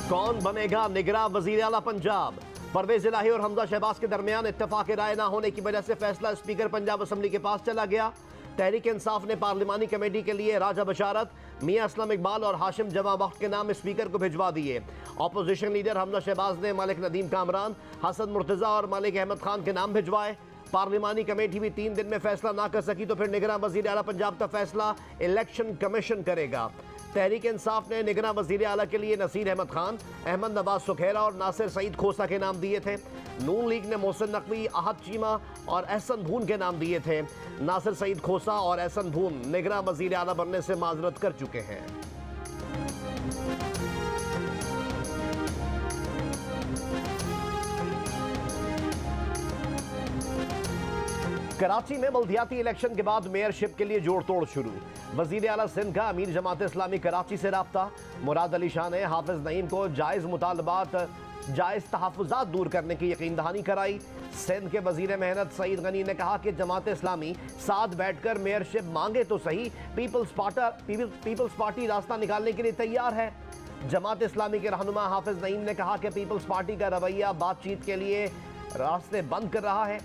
कौन बनेगा निगरां वजीर आला पंजाब? परवेज इलाही और हमजा शहबाज के दरमियान इत्तेफाक राय ना होने की वजह से फैसला स्पीकर पंजाब असम्बली के पास चला गया। तहरीक इंसाफ ने पार्लिमानी कमेटी के लिए राजा बशारत, मियां असलम इकबाल और हाशिम जमा वक्त के नाम स्पीकर को भिजवा दिए। अपोजिशन लीडर हमजा शहबाज ने मलिक नदीम कामरान, हसन मुर्तजा और मलिक अहमद खान के नाम भिजवाए। पार्लिमानी कमेटी भी 3 दिन में फैसला ना कर सकी तो फिर निगरां वजीर आला पंजाब का फैसला इलेक्शन कमीशन करेगा। तहरीक इंसाफ ने निगरां वजीर आला के लिए नसीर अहमद खान, अहमद नवाज सुखेरा और नासिर सईद खोसा के नाम दिए थे। नून लीग ने मोहसिन नकवी, आहद चीमा और एहसन भून के नाम दिए थे। नासिर सईद खोसा और एहसन भून निगरां वजीर आला बनने से माजरत कर चुके हैं। कराची में बल्दियाती इलेक्शन के बाद मेयरशिप के लिए जोड़ तोड़ शुरू। वजीर आला सिंध का अमीर जमात इस्लामी कराची से राब्ता। मुराद अली शाह ने हाफिज नईम को जायज़ मुतालबात, जायज़ तहफ़्फ़ुज़ात दूर करने की यकीन दहानी कराई। सिंध के वजीर मेहनत सईद गनी ने कहा कि जमात इस्लामी साथ बैठकर मेयरशिप मांगे तो सही, पीपल्स पार्टी रास्ता निकालने के लिए तैयार है। जमात इस्लामी के रहनुमा हाफिज नईम ने कहा कि पीपल्स पार्टी का रवैया बातचीत के लिए रास्ते बंद कर रहा है।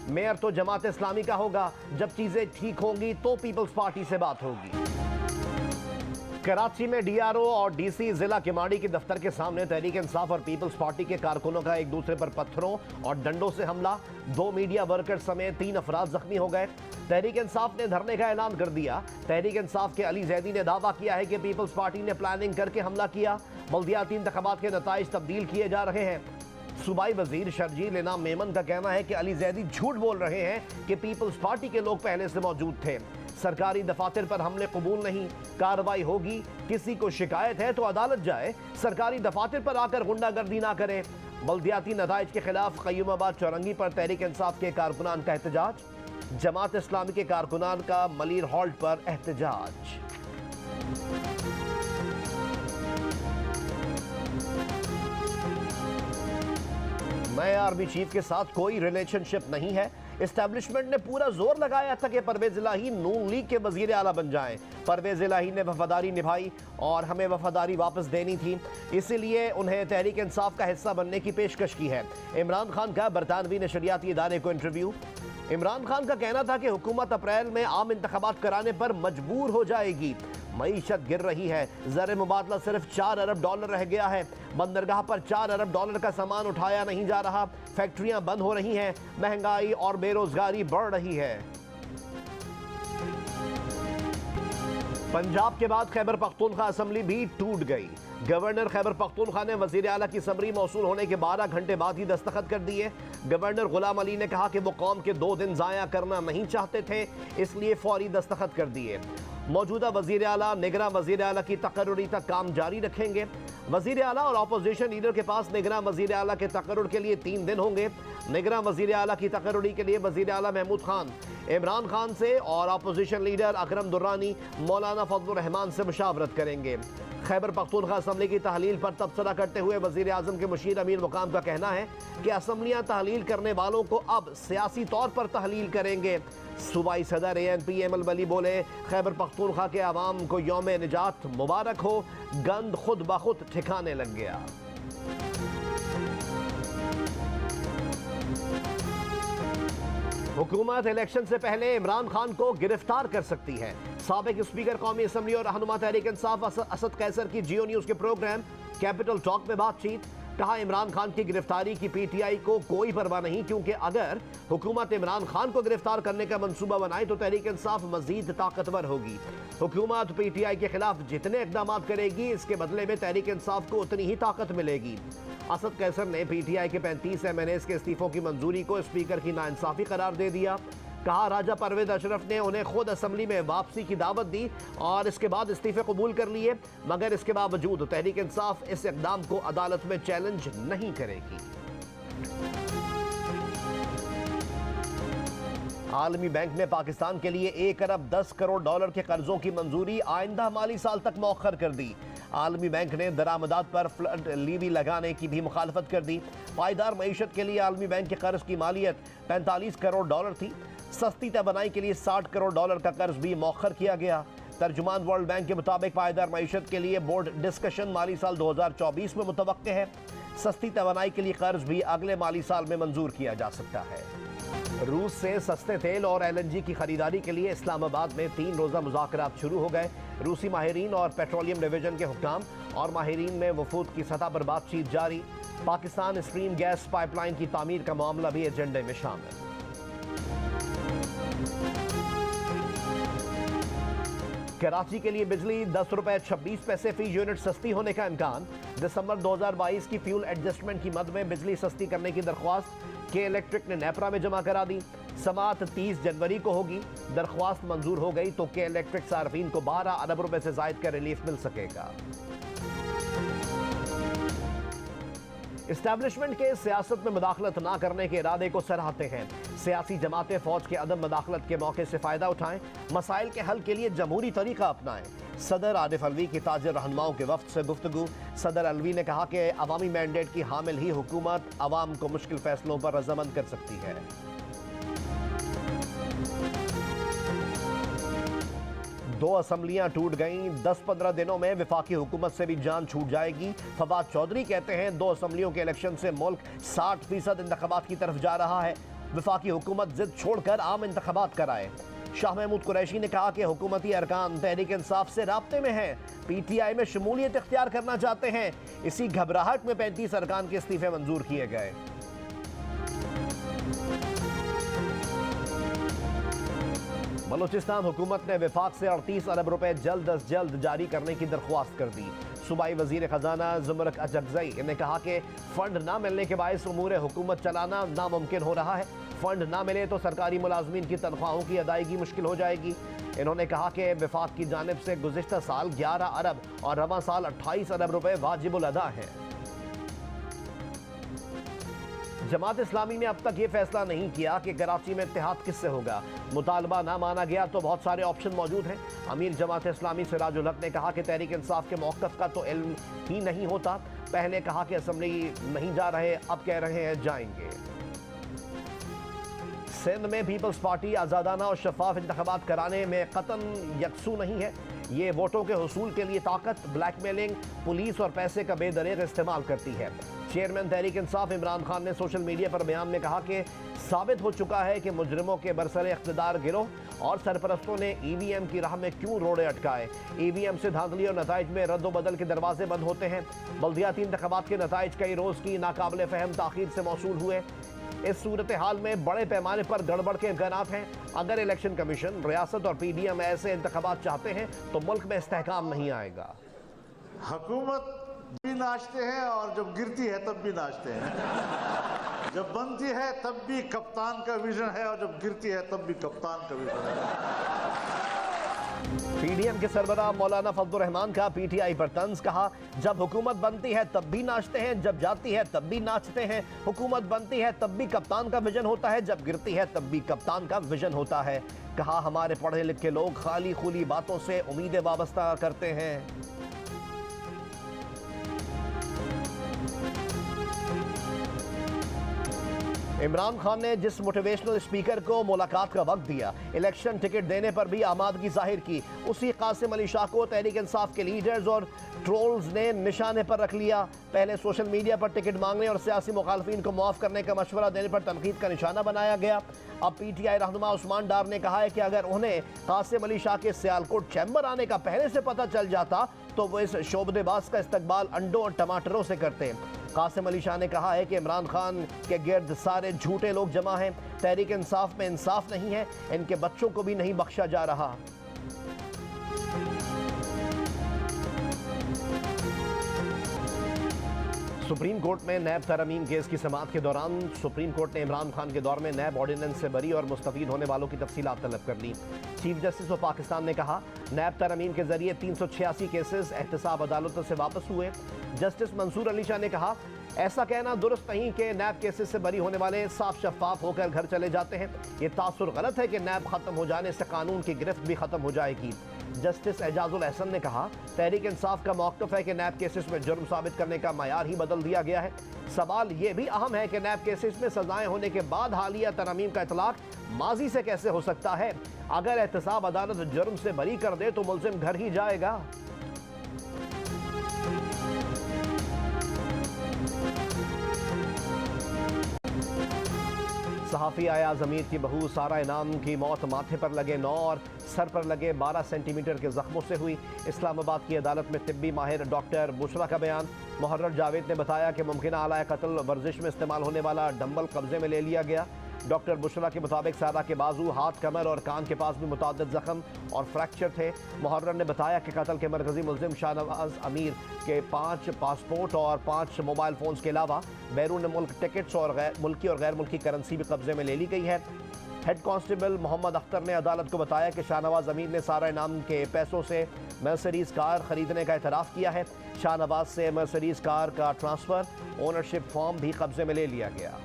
मेयर तो जमात इस्लामी का होगा, जब चीजें ठीक होंगी तो पीपल्स पार्टी से बात होगी। कराची में डीआरओ और डीसी जिला किमाड़ी के दफ्तर के सामने तहरीक इंसाफ और पीपल्स पार्टी के कारकुनों का एक दूसरे पर पत्थरों और डंडों से हमला। 2 मीडिया वर्कर समेत 3 अफराद जख्मी हो गए। तहरीक इंसाफ ने धरने का ऐलान कर दिया। तहरीक इंसाफ के अली जैदी ने दावा किया है कि पीपल्स पार्टी ने प्लानिंग करके हमला किया। बल्दियाती इंतखाबात के नताइज तब्दील किए जा रहे हैं। सूबाई वजीर शर्जील इनाम मेमन का कहना है कि अली जैदी झूठ बोल रहे हैं कि पीपल्स पार्टी के लोग पहले से मौजूद थे। सरकारी दफातर पर हमले कबूल नहीं, कार्रवाई होगी। किसी को शिकायत है तो अदालत जाए, सरकारी दफातर पर आकर गुंडागर्दी ना करे। बल्दियाती नताइज के खिलाफ कयूमाबाद चौरंगी पर तहरीक इंसाफ के कारकुनान का एहतजाज। जमात इस्लामी के कारकुनान का मलीर हॉल्ट पर एहतजाज। नए आर्मी चीफ के साथ कोई रिलेशनशिप नहीं है। एस्टैब्लिशमेंट ने पूरा जोर लगाया था कि परवेज इलाही नून लीग के वजीर आला बन जाएं। परवेज इलाही ने वफादारी निभाई और हमें वफादारी वापस देनी थी, इसीलिए उन्हें तहरीक इंसाफ का हिस्सा बनने की पेशकश की है। इमरान खान का बरतानवी नशरियाती इदारे को इंटरव्यू। इमरान खान का कहना था कि हुकूमत अप्रैल में आम इंतखाबात कराने पर मजबूर हो जाएगी। मईशत गिर रही है, ज़र मुबादला सिर्फ $4 अरब रह गया है। बंदरगाह पर $4 अरब का सामान उठाया नहीं जा रहा। फैक्ट्रियां बंद हो रही हैं। महंगाई और बेरोजगारी बढ़ रही है। पंजाब के बाद खैबर पख्तूनख्वा असम्बली भी टूट गई। गवर्नर खैबर पख्तूनख्वा ने वजीर आला की समरी मौसूल होने के 12 घंटे बाद ही दस्तखत कर दिए। गवर्नर गुलाम अली ने कहा कि वो कौम के 2 दिन ज़ाया करना नहीं चाहते थे, इसलिए फौरी दस्तखत कर दिए। मौजूदा वजीर आला निगरां वजीर आला की तकर्रुरी तक काम जारी रखेंगे। वजीर आला और अपोजिशन लीडर के पास निगरां वजीर आला के तकर्रुर के लिए 3 दिन होंगे। निगरां वजीर आला की तकर्रुरी के लिए वजीर आला महमूद खान इमरान खान से और अपोजिशन लीडर अकरम दुर्रानी मौलाना फजलुर रहमान से मुशावरत करेंगे। खैबर पख्तूनख्वा असम्बली की तहलील पर तबसरा करते हुए वजीर आजम के मुशीर अमीर मुकाम का कहना है कि असम्बलियाँ तहलील करने वालों को अब सियासी तौर पर तहलील करेंगे। सूबाई सदर ANP एमल वली बोले, खैबर पख्तूनख्वा के अवाम को यौम निजात मुबारक हो, गंद खुद ब खुद ठिकाने लग गया। हुकूमत इलेक्शन से पहले इमरान खान को गिरफ्तार कर सकती है। साबिक स्पीकर कौमी असम्बली और रहनुमा तहरीक इंसाफ असद कैसर की जियो न्यूज के प्रोग्राम कैपिटल टॉक में बातचीत। कहा, इमरान खान की गिरफ्तारी की PTI को कोई परवाह नहीं, क्योंकि अगर हुकूमत इमरान खान को गिरफ्तार करने का मंसूबा बनाए तो तहरीक इंसाफ मजीद ताकतवर होगी। हुकूमत PTI के खिलाफ जितने इकदाम करेगी, इसके बदले में तहरीक इंसाफ को उतनी ही ताकत मिलेगी। असद कैसर ने PTI के 35 MNAs के इस्तीफों की मंजूरी को स्पीकर की नाइंसाफी करार दे दिया। कहा, राजा परवेज अशरफ ने उन्हें खुद असम्बली में वापसी की दावत दी और इसके बाद इस्तीफे कबूल कर लिए, मगर इसके बावजूद तहरीक इंसाफ इस इकदाम को अदालत में चैलेंज नहीं करेगी। आलमी बैंक ने पाकिस्तान के लिए $1 अरब 10 करोड़ के कर्जों की मंजूरी आइंदा माली साल तक मौखर कर दी। आलमी बैंक ने दरामदात पर फ्लड लीवी लगाने की भी मुखालफत कर दी। पायदार मईशत के लिए आलमी बैंक के कर्ज की मालियत $45 करोड़ थी। सस्ती तवानाई के लिए $60 करोड़ का कर्ज भी मौखर किया गया। तर्जुमान वर्ल्ड बैंक के मुताबिक पायदार मईशत के लिए बोर्ड डिस्कशन माली साल 2024 में मुतवक्के है। सस्ती तवानाई के लिए कर्ज भी अगले माली साल में मंजूर किया जा सकता है। रूस से सस्ते तेल और LNG की खरीदारी के लिए इस्लामाबाद में 3 रोज़ा मुज़ाकरात शुरू हो गए। रूसी माहिरीन और पेट्रोलियम डिवीजन के हुक्काम और माहिरीन में वफूद की सतह पर बातचीत जारी। पाकिस्तान स्ट्रीम गैस पाइपलाइन की तामीर का मामला भी एजेंडे में शामिल। कराची के लिए बिजली 10 रुपए 26 पैसे फी यूनिट सस्ती होने का इम्कान। दिसंबर 2022 की फ्यूल एडजस्टमेंट की मद में बिजली सस्ती करने की दरख्वास्त के इलेक्ट्रिक ने नेपरा में जमा करा दी। समाअत 30 जनवरी को होगी। दरख्वास्त मंजूर हो गई तो के इलेक्ट्रिक सार्फिन को 12 अरब रुपए से जायद का रिलीफ मिल सकेगा। इस्टेब्लिशमेंट के सियासत में मुदाखलत ना करने के इरादे को सराहते हैं। सियासी जमातें फौज के अदम मुदाखलत के मौके से फ़ायदा उठाएं, मसाइल के हल के लिए जमहूरी तरीका अपनाएं। सदर आरिफ अलवी की ताजिर रहनुमाओं के वफ्द से गुफ्तगू। सदर अलवी ने कहा कि अवामी मैंडेट की हामिल ही हुकूमत अवाम को मुश्किल फैसलों पर रजामंद कर सकती है। दो असम्बलियां टूट गईं। 10-15 दिनों में विफाकी हुकूमत से भी जान छूट जाएगी। फवाद चौधरी कहते हैं 2 असम्बलियों के इलेक्शन से मुल्क 60% इंतखाबात की तरफ जा रहा है। विफाकी हुकूमत जिद छोड़कर आम इंतखाबात कराए। शाह महमूद कुरैशी ने कहा कि हुकूमती अरकान तहरीक इंसाफ से राब्ते में हैं, PTI में शमूलियत इख्तियार करना चाहते हैं। इसी घबराहट में 35 अरकान के इस्तीफे मंजूर किए गए। बलूचिस्तान हुकूमत ने विफाक से 38 अरब रुपए जल्द अज जल्द जारी करने की दरख्वास्त कर दी। सूबाई वजीर खजाना जुमरक अचकजई ने कहा कि फंड ना मिलने के बायस उमूर हुकूमत चलाना नामुमकिन हो रहा है। फंड ना मिले तो सरकारी मुलाजमीन की तनख्वाहों की अदायगी मुश्किल हो जाएगी। इन्होंने कहा कि विफाक की जानिब से गुज़िश्ता साल 11 अरब और रवां साल 28 अरब रुपए वाजिबुल अदा हैं। जमात इस्लामी ने अब तक ये फैसला नहीं किया कि कराची में इत्तेहाद किससे होगा। मुतालबा ना माना गया तो बहुत सारे ऑप्शन मौजूद हैं। अमीर जमात इस्लामी सिराजुल हक ने कहा कि तहरीक इंसाफ के मौक़िफ़ का तो इल्म ही नहीं होता। पहले कहा कि असम्बली नहीं जा रहे, अब कह रहे हैं जाएंगे। सिंध में पीपल्स पार्टी आज़ादाना और शफाफ इंतखाबात कराने में कतन यकसू नहीं है। ये वोटों के हुसूल के लिए ताकत, ब्लैकमेलिंग, पुलिस और पैसे का बेदरेग इस्तेमाल करती है। चेयरमैन तहरीक इंसाफ इमरान खान ने सोशल मीडिया पर बयान में कहा कि साबित हो चुका है कि मुजरिमों के बरसरे इख्तिदार गिरोह और सरपरस्तों ने EVM की राह में क्यों रोड़े अटकाए। EVM से धांधली और नताइज में रद्द-ओ-बदल के दरवाजे बंद होते हैं। बल्दियाती इंतखाबात के नताइज कई रोज़ की नाकाबिल फ़हम ताख़ीर से मौसूल हुए। इस सूरत हाल में बड़े पैमाने पर गड़बड़ के इम्कानात हैं। अगर इलेक्शन कमीशन, रियासत और PDM ऐसे इंतखाबात चाहते हैं तो मुल्क में इस्तेहकाम नहीं आएगा। हुकूमत भी नाचते हैं और जब गिरती है तब भी नाचते हैं। जब बनती है तब भी कप्तान का विजन है और जब गिरती है तब भी कप्तान का विजन है। PDM के सरबराह मौलाना फजलुर रहमान का PTI पर तंज। कहा जब हुकूमत बनती है तब भी नाचते हैं, जब जाती है तब भी नाचते हैं। हुकूमत बनती है तब भी कप्तान का विजन होता है, जब गिरती है तब भी कप्तान का विजन होता है। कहा हमारे पढ़े लिखे लोग खाली खुली बातों से उम्मीदें वाबस्ता करते हैं। इमरान खान ने जिस मोटिवेशनल स्पीकर को मुलाकात का वक्त दिया, इलेक्शन टिकट देने पर भी आमादगी जाहिर की, उसी कासिम अली शाह को तहरीक इंसाफ के लीडर्स और ट्रोल्स ने निशाने पर रख लिया। पहले सोशल मीडिया पर टिकट मांगने और सियासी मुखालफिन को मुआफ करने का मशवरा देने पर तनकीद का निशाना बनाया गया। अब PTI रहनुमा उस्मान डार ने कहा है कि अगर उन्हें कासिम अली शाह के सियालकोट चैम्बर आने का पहले से पता चल जाता तो वो इस शोबदेबाज का इस्तकबाल अंडों और टमाटरों से करते। कासिम अली शाह ने कहा है कि इमरान खान के गिर्द सारे झूठे लोग जमा हैं। तहरीक इंसाफ में इंसाफ नहीं है, इनके बच्चों को भी नहीं बख्शा जा रहा। सुप्रीम कोर्ट में नैब तरमीम केस की समाअत के दौरान सुप्रीम कोर्ट ने इमरान खान के दौर में नैब ऑर्डिनेंस से बरी और मुस्तफीद होने वालों की तफसीलात तलब कर ली। चीफ जस्टिस ऑफ पाकिस्तान ने कहा नैब तरमीम के जरिए 386 केसेस एहतसाब अदालतों से वापस हुए। जस्टिस मंसूर अली शाह ने कहा ऐसा कहना दुरुस्त नहीं कि नैब केसेस से बरी होने वाले साफ शफाफ होकर घर चले जाते हैं। ये तासुर गलत है कि नैब खत्म हो जाने से कानून की गिरफ्त भी खत्म हो जाएगी। जस्टिस एजाजुल एहसन ने कहा, तहरीक इंसाफ का मौक़िफ़ है कि नैब केसेस में जुर्म साबित करने का मयार ही बदल दिया गया है। सवाल ये भी अहम है कि नैब केसेस में सजाएं होने के बाद हालिया तरमीम का इतलाक माजी से कैसे हो सकता है। अगर एहतसाब अदालत जुर्म से बरी कर दे तो मुल्जिम घर ही जाएगा। सहाफ़ी अयाज अमीर की बहू सारा इनाम की मौत माथे पर लगे 9 और सर पर लगे 12 सेंटीमीटर के जख्मों से हुई। इस्लामाबाद की अदालत में तिब्बी माहिर डॉक्टर बुशरा का बयान। मुहर्रर जावेद ने बताया कि मुमकिन आलाए कत्ल वर्जिश में इस्तेमाल होने वाला डंबल कब्जे में ले लिया गया। डॉक्टर बुशरा के मुताबिक सारा के बाजू, हाथ, कमर और कान के पास भी मुतअद्दिद जख्म और फ्रैक्चर थे। मुहर्रर ने बताया कि कत्ल के मरकजी मुल्जिम शाहनवाज अमीर के 5 पासपोर्ट और 5 मोबाइल फ़ोन्स के अलावा बैरून मुल्क टिकट्स और मुल्की और गैर मुल्की करेंसी भी कब्जे में ले ली गई है। हेड कांस्टेबल मोहम्मद अख्तर ने अदालत को बताया कि शाहनवाज अमीर ने सारा इनाम के पैसों से मर्सिडीज़ कार खरीदने का एतराफ़ किया है। शाहनवाज से मर्सिडीज़ कार का ट्रांसफ़र ओनरशिप फॉर्म भी कब्जे में ले लिया गया।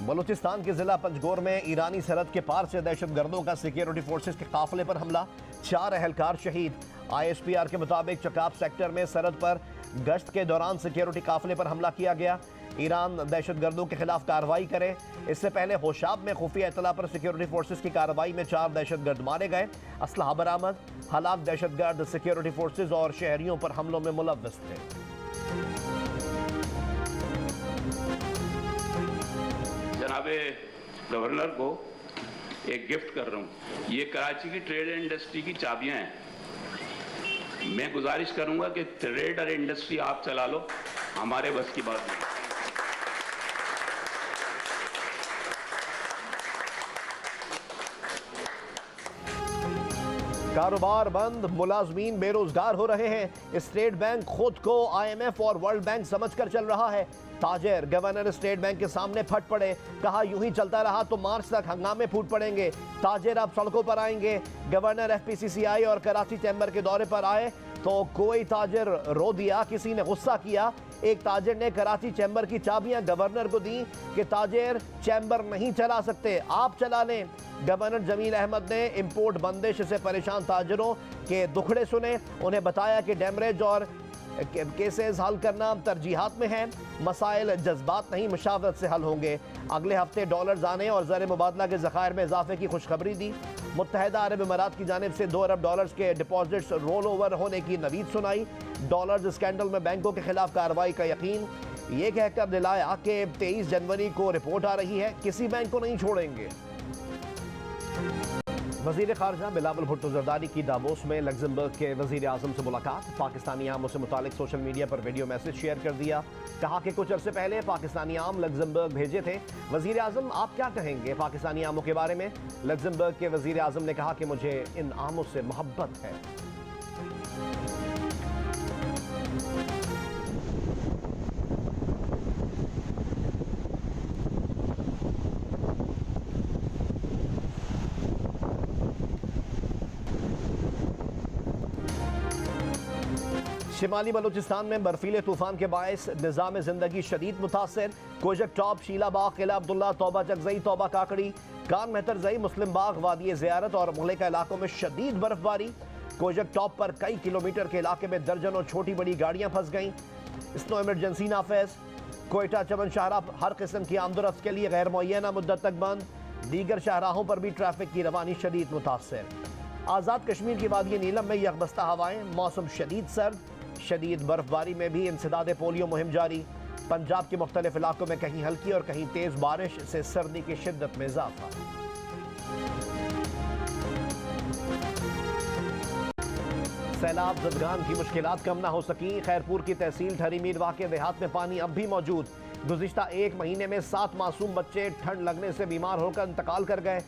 बलूचिस्तान के जिला पंजगोर में ईरानी सरहद के पार से दहशतगर्दों का सिक्योरिटी फोर्सेस के काफिले पर हमला, 4 अहलकार शहीद। ISPR के मुताबिक चकाप सेक्टर में सरहद पर गश्त के दौरान सिक्योरिटी काफिले पर हमला किया गया। ईरान दहशतगर्दों के खिलाफ कार्रवाई करे। इससे पहले होशाब में खुफिया इतला पर सिक्योरिटी फोर्सेस की कार्रवाई में 4 दहशतगर्द मारे गए। असलहा बरामद। हालात दहशतगर्द सिक्योरिटी फोर्सेस और शहरियों पर हमलों में मुलव्वस थे। जनाबे गवर्नर को एक गिफ्ट कर रहा हूँ। ये कराची की ट्रेड एंड इंडस्ट्री की चाबियां हैं। मैं गुजारिश करूंगा कि ट्रेड और इंडस्ट्री आप चला लो, हमारे बस की बात नहीं। कारोबार बंद, मुलाजमीन बेरोजगार हो रहे हैं। स्टेट बैंक खुद को IMF और वर्ल्ड बैंक समझकर चल रहा है। ताजिर गवर्नर स्टेट बैंक के सामने फट पड़े, कहा यूं ही चलता रहा तो मार्च तक हंगामे फूट पड़ेंगे। ताजिर अब सड़कों पर आएंगे। गवर्नर FPCCI और कराची चैम्बर के दौरे पर आए तो कोई ताजिर रो दिया, किसी ने गुस्सा किया। एक ताजिर ने कराची चैम्बर की चाबियां गवर्नर को दी कि ताजिर चैम्बर नहीं चला सकते, आप चला लें। गवर्नर जमील अहमद ने इंपोर्ट बंदिश से परेशान ताजिरों के दुखड़े सुने। उन्हें बताया कि डैमरेज और केसेस हल करना तरजीहात में है। मसाइल जज्बात नहीं, मुशावरत से हल होंगे। अगले हफ्ते डॉलर्स आने और ज़र मुबादला के ज़खायर में इजाफे की खुशखबरी दी। मुत्तहिदा अरब इमारात की जानिब से 2 अरब डॉलर्स के डिपॉजिट्स रोल ओवर होने की नवीद सुनाई। डॉलर्स स्कैंडल में बैंकों के खिलाफ कार्रवाई का यकीन। ये कहकर दिलाया कि 23 जनवरी को रिपोर्ट आ रही है, किसी बैंक को नहीं छोड़ेंगे। वज़ीर ख़ारजा बिलावल भुट्टो ज़रदारी की दावोस में लग्ज़मबर्ग के वज़ीर आज़म से मुलाकात। पाकिस्तानी आमों से मुतालिक सोशल मीडिया पर वीडियो मैसेज शेयर कर दिया। कहा कि कुछ अरसे पहले पाकिस्तानी आम लग्ज़मबर्ग भेजे थे। वज़ीर आज़म आप क्या कहेंगे पाकिस्तानी आमों के बारे में? लग्ज़मबर्ग के वज़ीर आज़म ने कहा कि मुझे इन आमों से मोहब्बत है। शिमाली बलूचिस्तान में बर्फीले तूफान के बायस निज़ाम ज़िंदगी शदीद मुतासर। कोजक टॉप, शीला बाग, किला अब्दुल्ला, तौबा चकजई, तौबा काकड़ी, कान मेहतरजई, मुस्लिम बाग, वादी ज़ियारत और मुगलिका इलाकों में शदीद बर्फबारी। कोजक टॉप पर कई किलोमीटर के इलाके में दर्जनों छोटी बड़ी गाड़ियां फंस गईं। स्नो इमरजेंसी नाफिज। कोयटा चमन शाहराह हर किस्म की आमदोरफ्त के लिए गैर मुअय्यना मुद्दत तक बंद। दीगर शाहराहों पर भी ट्रैफिक की रवानी शदीद मुतासर। आज़ाद कश्मीर की वादी नीलम में यकबस्ता हवाएं, मौसम शदीद सर्द। शदीद बर्फबारी में भी इंसदाद पोलियो मुहिम जारी। पंजाब के मुख्तलिफ इलाकों में कहीं हल्की और कहीं तेज बारिश से सर्दी की शिद्दत में इजाफा। सैलाब ज़दगान की मुश्किलात कम ना हो सकी। खैरपुर की तहसील ठहरी मीरवाह के देहात में पानी अब भी मौजूद। गुज़िश्ता 1 महीने में 7 मासूम बच्चे ठंड लगने से बीमार होकर इंतकाल कर गए।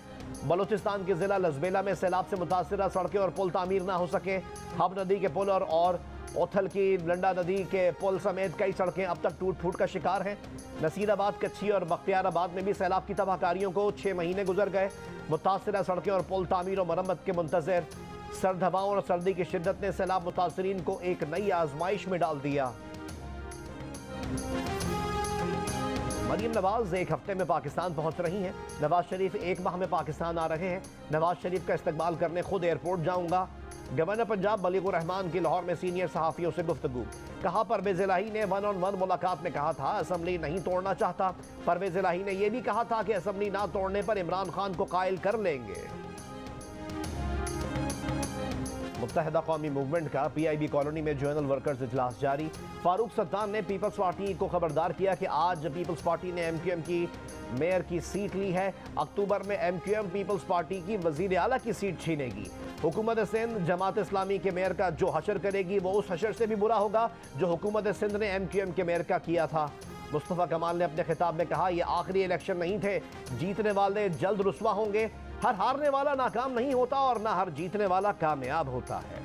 बलूचिस्तान के जिला लजबेला में सैलाब से मुतासरा सड़कें और पुल तामीर ना हो सके। हब नदी के पुल और ओथल की लंडा नदी के पुल समेत कई सड़कें अब तक टूट फूट का शिकार हैं। नसीराबाद, कच्छी और बख्तियाराबाद में भी सैलाब की तबाहकारियों को 6 महीने गुजर गए। मुतासरा सड़कें और पुल तामीर और मरम्मत के मुंतज़िर। सर्द हवाओं और सर्दी की शिद्दत ने सैलाब मुतासरीन को एक नई आजमाइश में डाल दिया। मरियम नवाज एक हफ्ते में पाकिस्तान पहुंच रही हैं। नवाज शरीफ एक माह में पाकिस्तान आ रहे हैं। नवाज शरीफ का इस्तकबाल करने खुद एयरपोर्ट जाऊंगा। गवर्नर पंजाब मलिकुर रहमान की लाहौर में सीनियर सहाफ़ियों से गुफ्तगू। कहा परवेज़ इलाही ने 1-on-1 मुलाकात में कहा था असेंबली नहीं तोड़ना चाहता। परवेज़ इलाही ने यह भी कहा था कि असेंबली ना तोड़ने पर इमरान खान को कायल कर लेंगे। मुत्तहिदा कौमी मूवमेंट का PIB कॉलोनी में जनरल वर्कर्स इजलास जारी। फारूक सत्तान ने पीपल्स पार्टी को खबरदार किया कि आज पीपल्स पार्टी ने MQM की मेयर की सीट ली है। अक्टूबर में MQM पीपल्स पार्टी की वजीर आला की सीट छीनेगी। हुकूमत सिंध जमात इस्लामी के मेयर का जो हशर करेगी वो उस हशर से भी बुरा होगा जो हुकूमत सिंध ने MQM के मेयर का किया था। मुस्तफ़ा कमाल ने अपने खिताब में कहा ये आखिरी इलेक्शन नहीं थे, जीतने वाले जल्द रुस्वा होंगे। हर हारने वाला नाकाम नहीं होता और ना हर जीतने वाला कामयाब होता है।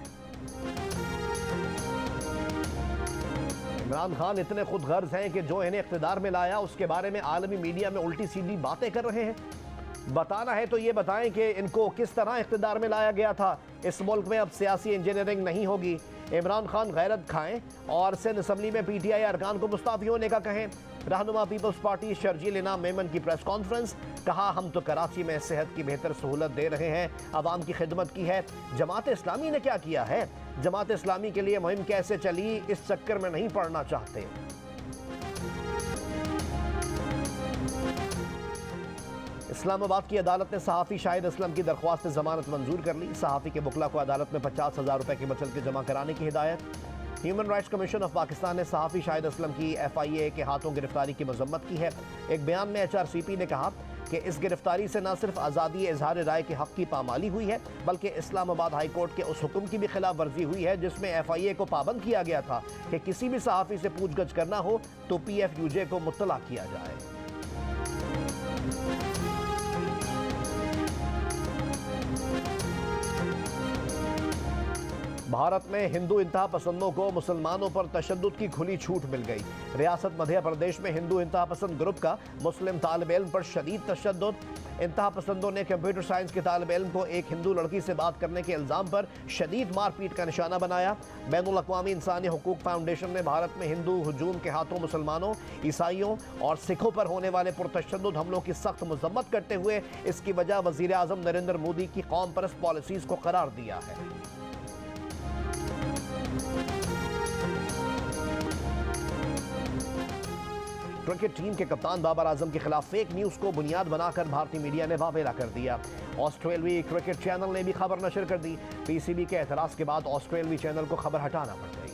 इमरान खान इतने खुद गर्ज हैं कि जो इन्हें इख्तिदार में लाया उसके बारे में आलमी मीडिया में उल्टी सीधी बातें कर रहे हैं। बताना है तो ये बताएं कि इनको किस तरह इख्तिदार में लाया गया था। इस मुल्क में अब सियासी इंजीनियरिंग नहीं होगी। इमरान खान गैरत खाएं और सिंध असम्बली में PTI अरकान को मुस्ताफी होने का कहें। रहनुमा पीपल्स पार्टी शर्जील इनाम मेमन की प्रेस कॉन्फ्रेंस। कहा हम तो कराची में सेहत की बेहतर सहूलत दे रहे हैं, आवाम की खिदमत की है। जमात इस्लामी ने क्या किया है? जमात इस्लामी के लिए मुहिम कैसे चली, इस चक्कर में नहीं पड़ना चाहते। इस्लामाबाद की अदालत ने सहाफ़ी शाहिद असलम की दरख्वास्त जमानत मंजूर कर ली। सहाफ़ी के वकला को अदालत में 50,000 रुपए की बचत के जमा कराने की हिदायत। Human rights commission of Pakistan ने सहाफ़ी शाहिद असलम की FIA के हाथों गिरफ्तारी की मजम्मत की है। एक बयान में HRCP ने कहा कि इस गिरफ्तारी से न सिर्फ आज़ादी इजहार राय के हक़ की पामाली हुई है बल्कि इस्लामाबाद हाई कोर्ट के उस हुक्म की भी खिलाफ वर्जी हुई है जिसमें FIA को पाबंद किया गया था कि किसी भी सहाफ़ी से पूछगछ करना हो तो PFUJ को मुत्तला किया जाए। भारत में हिंदू इंतहा पसंदों को मुसलमानों पर तशद्दुद की खुली छूट मिल गई। रियासत मध्य प्रदेश में हिंदू इंतहा पसंद ग्रुप का मुस्लिम तालिब इल्म पर शदीद तशद्दुद। इंतहा पसंदों ने कंप्यूटर साइंस के तालिब इल्म को एक हिंदू लड़की से बात करने के इल्ज़ाम पर शदीद मारपीट का निशाना बनाया। बैनुल अक़वामी इंसानी हुकूक फाउंडेशन ने भारत में हिंदू हुजूम के हाथों मुसलमानों, ईसाइयों और सिखों पर होने वाले पुरतशद्दुद हमलों की सख्त मजम्मत करते हुए इसकी वजह वज़ीर आज़म नरेंद्र मोदी की कौम परस्त पॉलिसीज़ को करार दिया है। क्रिकेट टीम के कप्तान बाबर आजम के खिलाफ फेक न्यूज़ को बुनियाद बनाकर भारतीय मीडिया ने वावेला कर दिया। ऑस्ट्रेलियाई क्रिकेट चैनल ने भी खबर नशर कर दी। PCB के एतराज़ के बाद ऑस्ट्रेलियाई चैनल को खबर हटाना पड़ गई।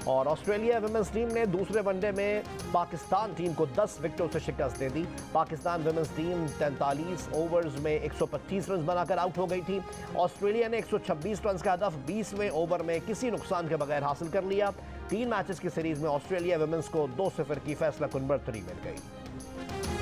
और ऑस्ट्रेलिया विमेंस टीम ने दूसरे वनडे में पाकिस्तान टीम को 10 विकेटों से शिकस्त दे दी। पाकिस्तान विमेंस टीम 43 ओवर्स में 125 रन बनाकर आउट हो गई थी। ऑस्ट्रेलिया ने 126 रन का हदफ 20वें ओवर में किसी नुकसान के बगैर हासिल कर लिया। 3 मैचेस की सीरीज में ऑस्ट्रेलिया विमेंस को 2-0 की फैसला कुन बढ़तरी मिल गई।